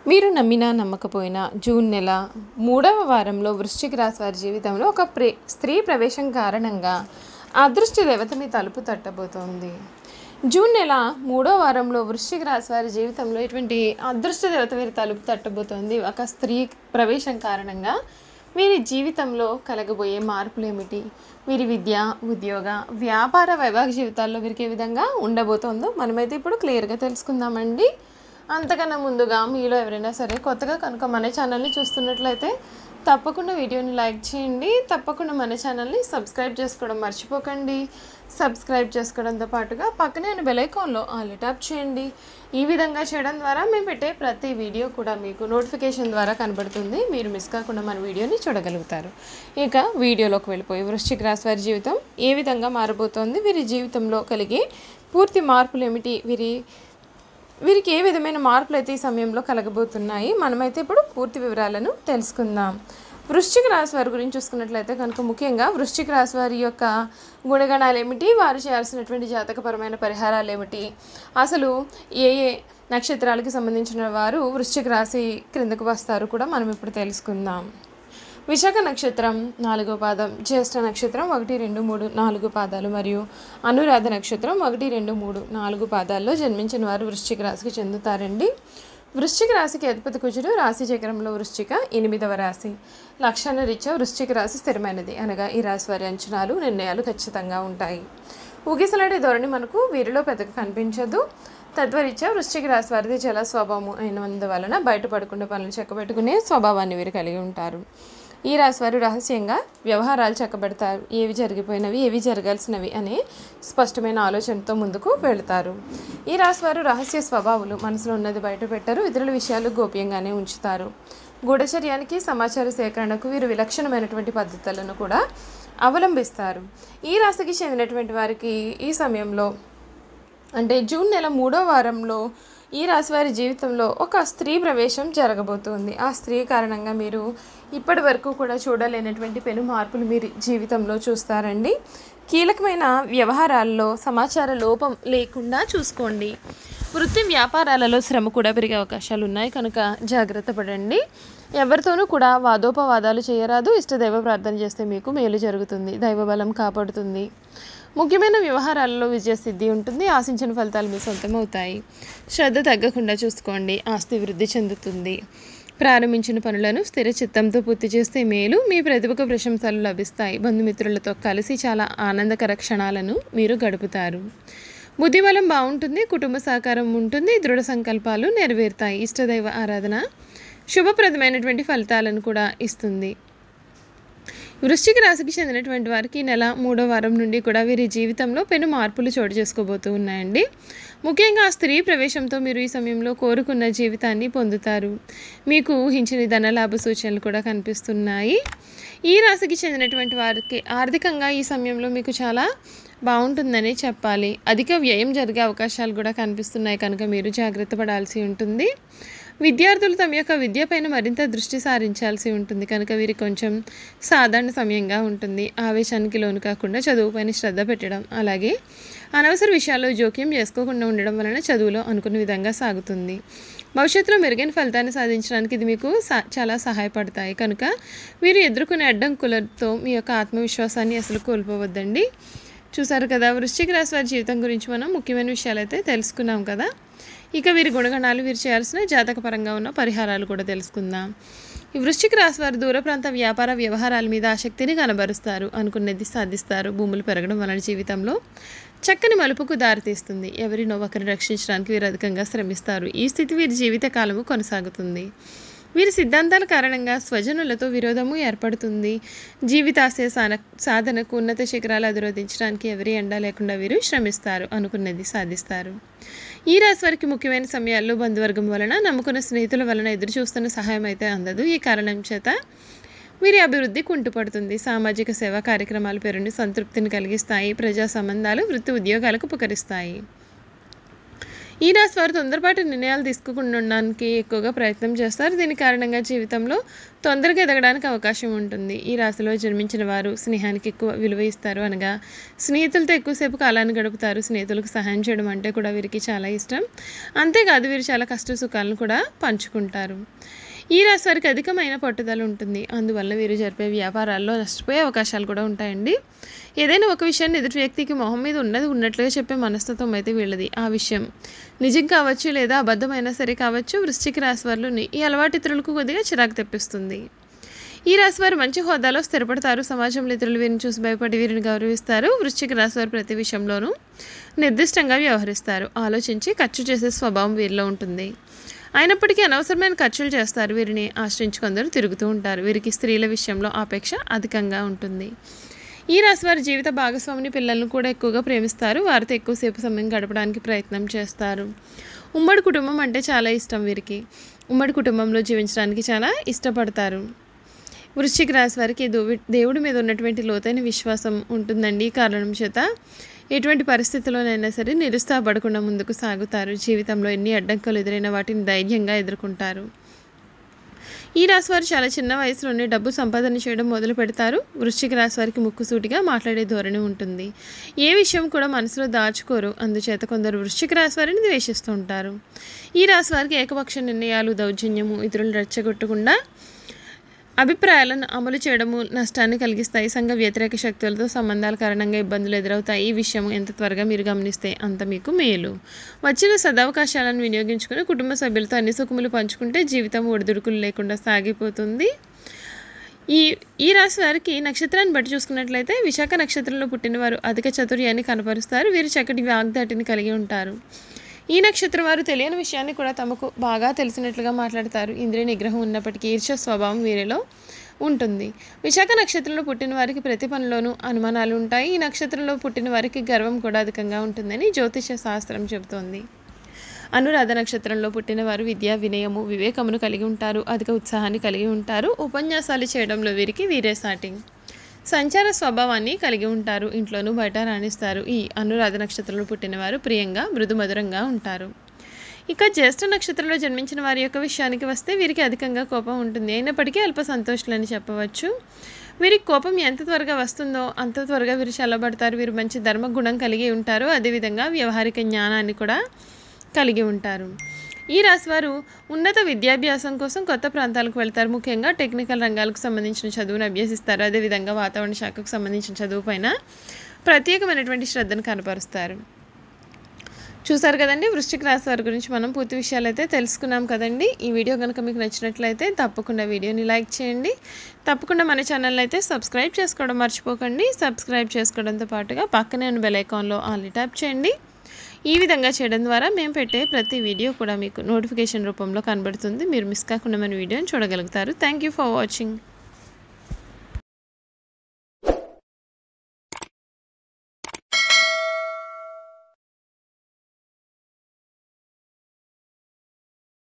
మీరు నమ్మినా నమ్మకపోయినా జూన్ నెల 3వ వారంలో వృశ్చిక రాశి వారి జీవితంలో ఒక స్త్రీ ప్రవేశం కారణంగా అదృష్ట దేవత మీ తలుపు తట్టబోతోంది. జూన్ నెల 3వ వారంలో వృశ్చిక రాశి వారి జీవితంలో ఇటువంటి అదృష్ట దేవత వీరి తలుపు తట్టబోతోంది. ఒక స్త్రీ ప్రవేశం కారణంగా వీరి జీవితంలో కలగబోయే మార్పులు ఏమిటి, వీరి విద్య, ఉద్యోగ, వ్యాపార, వైవాహిక జీవితాల్లో వీరికి ఏ విధంగా ఉండబోతోందో మనమైతే ఇప్పుడు క్లియర్గా తెలుసుకుందామండి. అంతకన్నా ముందుగా మీలో ఎవరైనా సరే కొత్తగా కనుక మన ఛానల్ని చూస్తున్నట్లయితే తప్పకుండా వీడియోని లైక్ చేయండి. తప్పకుండా మన ఛానల్ని సబ్స్క్రైబ్ చేసుకోవడం మర్చిపోకండి. సబ్స్క్రైబ్ చేసుకోవడంతో పాటుగా పక్కనే ఉన్న బెల్ ఐకాన్లో ఆల్ ట్యాప్ చేయండి. ఈ విధంగా చేయడం ద్వారా మేము పెట్టే ప్రతి వీడియో కూడా మీకు నోటిఫికేషన్ ద్వారా కనబడుతుంది. మీరు మిస్ కాకుండా మన వీడియోని చూడగలుగుతారు. ఇక వీడియోలోకి వెళ్ళిపోయి వృశ్చిక రాశి వారి జీవితం ఏ విధంగా మారబోతోంది, వీరి జీవితంలో కలిగే పూర్తి మార్పులు ఏమిటి, వీరికి ఏ విధమైన మార్పులు అయితే ఈ సమయంలో కలగబోతున్నాయి, మనమైతే ఇప్పుడు పూర్తి వివరాలను తెలుసుకుందాం. వృశ్చిక రాశి వారి గురించి చూసుకున్నట్లయితే కనుక ముఖ్యంగా వృశ్చిక రాశి వారి యొక్క గుణగణాలు ఏమిటి, వారు చేయాల్సినటువంటి జాతకపరమైన పరిహారాలు ఏమిటి, అసలు ఏ ఏ నక్షత్రాలకి సంబంధించిన వారు వృశ్చిక రాశి క్రిందకు వస్తారు కూడా మనం ఇప్పుడు తెలుసుకుందాం. విశాఖ నక్షత్రం 4వ పాదం, జ్యేష్ఠ నక్షత్రం 1, 2, 3, 4 పాదాలు మరియు అనురాధ నక్షత్రం 1, 2, 3, 4 పాదాల్లో జన్మించిన వారు వృశ్చిక రాశికి చెందుతారండి. వృశ్చిక రాశికి అధిపతి కుజుడు, రాశి చక్రంలో వృశ్చిక 8వ రాశి. లక్షణ రీత్యా వృశ్చిక రాశి స్థిరమైనది, అనగా ఈ రాశి వారి అంచనాలు, నిర్ణయాలు ఖచ్చితంగా ఉంటాయి. ఊగిసలాడే ధోరణి మనకు వీరిలో పెద్దగా కనిపించదు. తద్వరీత్యా వృశ్చిక రాశి వారిది జల స్వభావం అయినందువలన బయటపడకుండా పనులు చక్కబెట్టుకునే స్వభావాన్ని వీరు కలిగి ఉంటారు. ఈ రాశి వారు రహస్యంగా వ్యవహారాలు చక్కబెడతారు. ఏవి జరిగిపోయినవి, ఏవి జరగాల్సినవి అనే స్పష్టమైన ఆలోచనతో ముందుకు వెళతారు. ఈ రాశి వారు రహస్య స్వభావాలు, మనసులో ఉన్నది బయట పెట్టరు, ఇతరుల విషయాలు గోప్యంగానే ఉంచుతారు. గూఢచర్యానికి, సమాచార సేకరణకు వీరు విలక్షణమైనటువంటి పద్ధతులను కూడా అవలంబిస్తారు. ఈ రాశికి చెందినటువంటి వారికి ఈ సమయంలో అంటే జూన్ నెల 3వ వారంలో ఈ రాశి వారి జీవితంలో ఒక స్త్రీ ప్రవేశం జరగబోతుంది. ఆ స్త్రీ కారణంగా మీరు ఇప్పటి వరకు కూడా చూడలేనటువంటి పెను మార్పులు మీరు జీవితంలో చూస్తారండి. కీలకమైన వ్యవహారాల్లో సమాచార లోపం లేకుండా చూసుకోండి. వృత్తి వ్యాపారాలలో శ్రమ కూడా పెరిగే అవకాశాలు ఉన్నాయి కనుక జాగ్రత్త పడండి. ఎవరితోనూ కూడా వాదోపవాదాలు చేయరాదు. ఇష్టదైవ ప్రార్థన చేస్తే మీకు మేలు జరుగుతుంది, దైవబలం కాపాడుతుంది. ముఖ్యమైన వ్యవహారాలలో విజయసిద్ధి ఉంటుంది. ఆశించిన ఫలితాలు మీ సొంతం అవుతాయి. శ్రద్ధ తగ్గకుండా చూసుకోండి, ఆస్తి వృద్ధి చెందుతుంది. ప్రారంభించిన పనులను స్థిర చిత్తంతో పూర్తి చేస్తే మేలు. మీ ప్రతిభకు ప్రశంసలు లభిస్తాయి. బంధుమిత్రులతో కలిసి చాలా ఆనందకర క్షణాలను మీరు గడుపుతారు. బుద్ధిబలం బాగుంటుంది, కుటుంబ సహకారం ఉంటుంది, దృఢ సంకల్పాలు నెరవేరుతాయి. ఇష్టదైవ ఆరాధన శుభప్రదమైనటువంటి ఫలితాలను కూడా ఇస్తుంది. వృశ్చిక రాశికి చెందినటువంటి వారికి నెల 3వ వారం నుండి కూడా వీరి జీవితంలో పెను మార్పులు చోటు చేసుకోబోతూ ఉన్నాయండి. ముఖ్యంగా స్త్రీ ప్రవేశంతో మీరు ఈ సమయంలో కోరుకున్న జీవితాన్ని పొందుతారు. మీకు ఊహించని ధనలాభ సూచనలు కూడా కనిపిస్తున్నాయి. ఈ రాశికి చెందినటువంటి వారికి ఆర్థికంగా ఈ సమయంలో మీకు చాలా బాగుంటుందని చెప్పాలి. అధిక వ్యయం జరిగే అవకాశాలు కూడా కనిపిస్తున్నాయి కనుక మీరు జాగ్రత్త పడాల్సి ఉంటుంది. విద్యార్థులు తమ యొక్క విద్యపైన మరింత దృష్టి సారించాల్సి ఉంటుంది కనుక వీరికి కొంచెం సాధారణ సమయంగా ఉంటుంది. ఆవేశానికి లోను కాకుండా చదువుపైన శ్రద్ధ పెట్టడం, అలాగే అనవసర విషయాల్లో జోక్యం చేసుకోకుండా ఉండడం వలన చదువులో అనుకున్న విధంగా సాగుతుంది. భవిష్యత్తులో మెరుగైన ఫలితాన్ని సాధించడానికి ఇది మీకు చాలా సహాయపడతాయి కనుక మీరు ఎదుర్కొనే అడ్డంకులతో మీ యొక్క ఆత్మవిశ్వాసాన్ని అసలు కోల్పోవద్దండి. చూసారు కదా, వృశ్చిక రాశి వారి జీవితం గురించి మనం ముఖ్యమైన విషయాలు అయితే తెలుసుకున్నాం కదా. ఇక వీరి గుణగణాలు, వీరు చేయాల్సిన జాతకపరంగా ఉన్న పరిహారాలు కూడా తెలుసుకుందాం. ఈ వృశ్చిక రాశి వారు దూర ప్రాంత వ్యాపార వ్యవహారాల మీద ఆసక్తిని కనబరుస్తారు. అనుకున్నది సాధిస్తారు. భూములు పెరగడం వలన జీవితంలో చక్కని మలుపుకు దారితీస్తుంది. ఎవరినో ఒకరిని రక్షించడానికి వీరు అధికంగా శ్రమిస్తారు. ఈ స్థితి వీరి జీవిత కాలము కొనసాగుతుంది. వీరి సిద్ధాంతాల కారణంగా స్వజనులతో విరోధము ఏర్పడుతుంది. జీవితాశయ సాధనకు ఉన్నత శిఖరాలు అధిరోధించడానికి ఎవరి ఎండా లేకుండా వీరు శ్రమిస్తారు. అనుకున్నది సాధిస్తారు. ఈ రాశి వారికి ముఖ్యమైన సమయాల్లో బంధువర్గం వలన, నమ్ముకున్న స్నేహితుల వలన ఎదురు చూస్తున్న సహాయం అయితే అందదు. ఈ కారణం చేత వీరి అభివృద్ధి కుంటుపడుతుంది. సామాజిక సేవా కార్యక్రమాలు పేరుని సంతృప్తిని కలిగిస్తాయి. ప్రజా సంబంధాలు, వృత్తి ఉద్యోగాలకు ఉపకరిస్తాయి. ఈ రాశి వారు తొందరపాటు నిర్ణయాలు తీసుకోకుండా ఉండడానికి ఎక్కువగా ప్రయత్నం చేస్తారు. దీని కారణంగా జీవితంలో తొందరగా ఎదగడానికి అవకాశం ఉంటుంది. ఈ రాశిలో జన్మించిన వారు స్నేహానికి ఎక్కువ విలువ ఇస్తారు. అనగా స్నేహితులతో ఎక్కువసేపు కాలాన్ని గడుపుతారు. స్నేహితులకు సహాయం చేయడం అంటే కూడా వీరికి చాలా ఇష్టం. అంతేకాదు వీరు చాలా కష్ట సుఖాలను కూడా పంచుకుంటారు. ఈ రాశి వారికి అధికమైన పట్టుదల ఉంటుంది. అందువల్ల వీరు జరిపే వ్యాపారాల్లో నష్టపోయే అవకాశాలు కూడా ఉంటాయండి. ఏదైనా ఒక విషయాన్ని ఎదుటి వ్యక్తికి మొహం మీద ఉన్నది ఉన్నట్లుగా చెప్పే మనస్తత్వం అయితే వీళ్ళది. ఆ విషయం నిజం కావచ్చు లేదా అబద్ధమైనా సరే కావచ్చు. వృశ్చిక రాశి వారిలోని ఈ అలవాటు ఇతరులకు కొద్దిగా చిరాకు తెప్పిస్తుంది. ఈ రాశి వారు మంచి హోదాలో స్థిరపడతారు. సమాజంలో ఇతరులు వీరిని చూసి భయపడి వీరిని గౌరవిస్తారు. వృశ్చిక రాశి వారు ప్రతి విషయంలోనూ నిర్దిష్టంగా వ్యవహరిస్తారు. ఆలోచించి ఖర్చు చేసే స్వభావం వీరిలో ఉంటుంది. అయినప్పటికీ అనవసరమైన ఖర్చులు చేస్తారు. వీరిని ఆశ్రయించి కొందరు తిరుగుతూ ఉంటారు. వీరికి స్త్రీల విషయంలో ఆపేక్ష అధికంగా ఉంటుంది. ఈ రాశి వారి జీవిత భాగస్వామిని పిల్లలను కూడా ఎక్కువగా ప్రేమిస్తారు. వారితో ఎక్కువసేపు సమయం గడపడానికి ప్రయత్నం చేస్తారు. ఉమ్మడి కుటుంబం అంటే చాలా ఇష్టం వీరికి. ఉమ్మడి కుటుంబంలో జీవించడానికి చాలా ఇష్టపడతారు. వృశ్చిక రాశి వారికి దేవుడి మీద ఉన్నటువంటి లోతైన విశ్వాసం ఉంటుందండి. ఈ కారణం చేత ఎటువంటి పరిస్థితుల్లోనైనా సరే నిరుత్సాహపడకుండా ముందుకు సాగుతారు. జీవితంలో ఎన్ని అడ్డంకులు ఎదురైన వాటిని ధైర్యంగా ఎదుర్కొంటారు. ఈ రాశి వారు చాలా చిన్న వయసులోనే డబ్బు సంపాదన చేయడం మొదలు పెడతారు. వృశ్చిక రాశి వారికి ముక్కుసూటిగా మాట్లాడే ధోరణి ఉంటుంది. ఏ విషయం కూడా మనసులో దాచుకోరు. అందుచేత కొందరు వృశ్చిక రాశి వారిని ద్వేషిస్తూ ఉంటారు. ఈ రాశి వారికి ఏకపక్ష నిర్ణయాలు, దౌర్జన్యము, ఇతరులు రెచ్చగొట్టకుండా అభిప్రాయాలను అమలు చేయడము నష్టాన్ని కలిగిస్తాయి. సంఘ వ్యతిరేక శక్తులతో సంబంధాల కారణంగా ఇబ్బందులు ఎదురవుతాయి. ఈ విషయం ఎంత త్వరగా మీరు గమనిస్తే అంత మీకు మేలు. వచ్చిన సదవకాశాలను వినియోగించుకుని కుటుంబ సభ్యులతో అన్ని సుఖములు పంచుకుంటే జీవితం ఒడిదుడుకులు లేకుండా సాగిపోతుంది. ఈ రాశి వారికి నక్షత్రాన్ని బట్టి చూసుకున్నట్లయితే విశాఖ నక్షత్రంలో పుట్టినవారు అధిక చతుర్యాన్ని కనపరుస్తారు. వీరు చక్కటి వాగ్దాటిని కలిగి ఉంటారు. ఈ నక్షత్రం వారు తెలియని విషయాన్ని కూడా తమకు బాగా తెలిసినట్లుగా మాట్లాడతారు. ఇంద్రియ నిగ్రహం ఉన్నప్పటికీ ఈర్ష్య స్వభావం వీరిలో ఉంటుంది. విశాఖ నక్షత్రంలో పుట్టిన వారికి ప్రతి పనిలోనూ అనుమానాలు ఉంటాయి. ఈ నక్షత్రంలో పుట్టిన వారికి గర్వం కూడా అధికంగా ఉంటుందని జ్యోతిష శాస్త్రం చెబుతోంది. అనురాధ నక్షత్రంలో పుట్టిన వారు విద్య, వినయము, వివేకమును కలిగి ఉంటారు. అధిక ఉత్సాహాన్ని కలిగి ఉంటారు. ఉపన్యాసాలు చేయడంలో వీరికి వీరే సాటి. సంచార స్వభావాన్ని కలిగి ఉంటారు. ఇంట్లోనూ బయట రాణిస్తారు. ఈ అనురాధ నక్షత్రంలో పుట్టినవారు ప్రియంగా మృదుమధురంగా ఉంటారు. ఇక జ్యేష్ఠ నక్షత్రంలో జన్మించిన వారి యొక్క విషయానికి వస్తే వీరికి అధికంగా కోపం ఉంటుంది. అయినప్పటికీ అల్ప సంతోషులని చెప్పవచ్చు. వీరికి కోపం ఎంత త్వరగా వస్తుందో అంత త్వరగా వీరు చల్లబడతారు. వీరు మంచి ధర్మగుణం కలిగి ఉంటారు. అదేవిధంగా వ్యవహారిక జ్ఞానాన్ని కూడా కలిగి ఉంటారు. ఈ రాశివారు ఉన్నత విద్యాభ్యాసం కోసం కొత్త ప్రాంతాలకు వెళ్తారు. ముఖ్యంగా టెక్నికల్ రంగాలకు సంబంధించిన చదువును అభ్యసిస్తారు. అదేవిధంగా వాతావరణ శాఖకు సంబంధించిన చదువు పైన ప్రత్యేకమైనటువంటి శ్రద్ధను కనపరుస్తారు. చూసారు కదండి, వృశ్చిక రాశి వారి గురించి మనం పూర్తి విషయాలు అయితే తెలుసుకున్నాం కదండి. ఈ వీడియో కనుక మీకు నచ్చినట్లయితే తప్పకుండా వీడియోని లైక్ చేయండి. తప్పకుండా మన ఛానల్ అయితే సబ్స్క్రైబ్ చేసుకోవడం మర్చిపోకండి. సబ్స్క్రైబ్ చేసుకోవడంతో పాటుగా పక్కనే ఉన్న బెల్ ఐకాన్లో ఆల్ని ట్యాప్ చేయండి. ఈ విధంగా చేయడం ద్వారా మేము పెట్టే ప్రతి వీడియో కూడా మీకు నోటిఫికేషన్ రూపంలో కనబడుతుంది. మీరు మిస్ కాకుండా మన వీడియోని చూడగలుగుతారు. Thank you for watching.